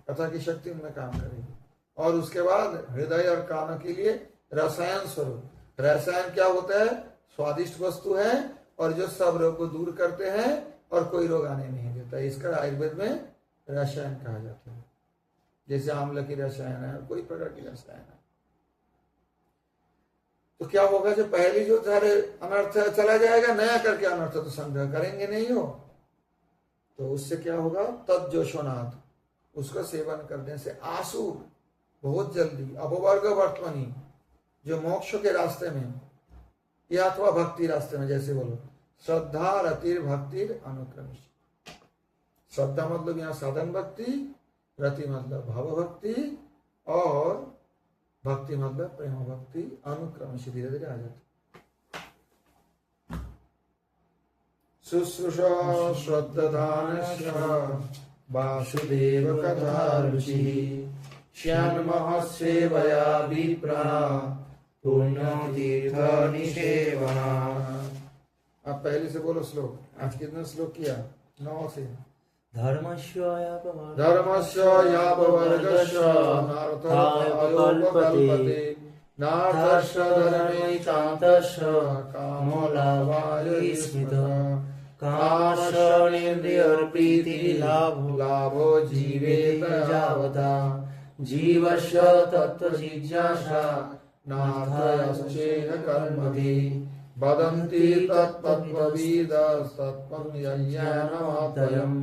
कथा की शक्ति उनमें काम करेगी। और उसके बाद हृदय और कान के लिए रसायन स्वरूप। रसायन क्या होता है? स्वादिष्ट वस्तु है और जो सब रोग को दूर करते हैं और कोई रोग आने नहीं देता। इसका आयुर्वेद में रसायन कहा जाता है। जैसे आम्ल की रसायन है, कोई प्रकार की रसायन है। तो क्या होगा? जो पहली जो सारे अनर्थ है चला जाएगा, नया करके अनर्थ तो संग्रह करेंगे नहीं हो, तो उससे क्या होगा? तज्जोशोनाथ, उसका सेवन करने से आंसू बहुत जल्दी अपवर्ग वर्तमानी, जो मोक्ष के रास्ते में या अथवा भक्ति रास्ते में, जैसे बोलो श्रद्धा रतिर भक्तिर अनुक्रमिश। श्रद्धा मतलब यहाँ साधन भक्ति, रति मतलब भाव भक्ति, और भक्ति मतलब प्रेम भक्ति, अनुक्रमिश धीरे धीरे आ जाती। शुश्रूषा श्रद्धानश्च वासुदेव कथा रुचि श्यान्महस्सेवया विप्रा पुण्यतीर्थ निषेवना। अब पहले से बोलो श्लोक। आज कितना श्लोक किया? 9 से। धर्मस्य यापवर्गस्य नार्थायोपकल्पते नार्थस्य धर्मैकान्तस्य कामोलाभाय स्मृतः कामश्रेन्द्रियप्रीतिलाभो जीवेत यावता जीवस्य तत्त्वजिज्ञासा नाथश्चेन कर्मभिः वदन्ति तत्त्वविदस्तत्त्वं यज्ञानमात्रयम्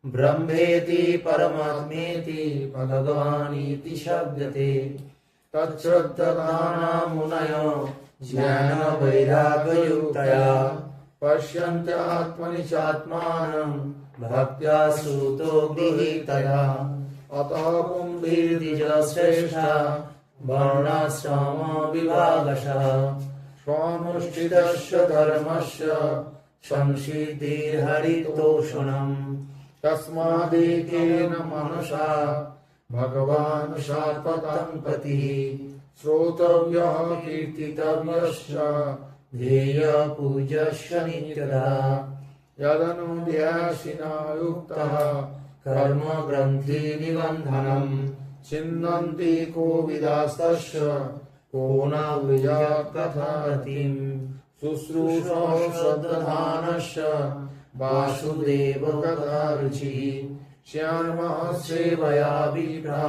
ब्रह्मेति परमात्मेति भगवानीति शब्दते तच्छ्रद्धधाना मुनयो ज्ञानवैराग्ययुक्तया पश्यन्त्यात्मनि चात्मानं भक्त्या श्रुतो गृहीतया अतः पुंभिर्द्विजश्रेष्ठा वर्णाश्रम विभागशः स्वानुष्ठितस्य धर्मस्य संसिद्धिर्हरितोषणम् तस्मादेकेन मनसा भगवान् शाश्वतं पतिः श्रोतव्यः कीर्तितव्यश्च ध्येय पूज्यश्च नित्यदा यदनुध्यासिना युक्तः कर्म ग्रन्थि निबन्धनम् छिन्दन्ति को विदास्तस्य को न विजात् कथारतिम् शुश्रूषा श्रद्धानस्य वासुदेव कथा रुचिः श्यान्महस्सेवया विप्रा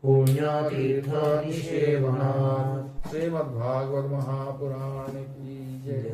पुण्यतीर्थ निषेवनात्। श्रीमद्भागवत महापुराण की जय।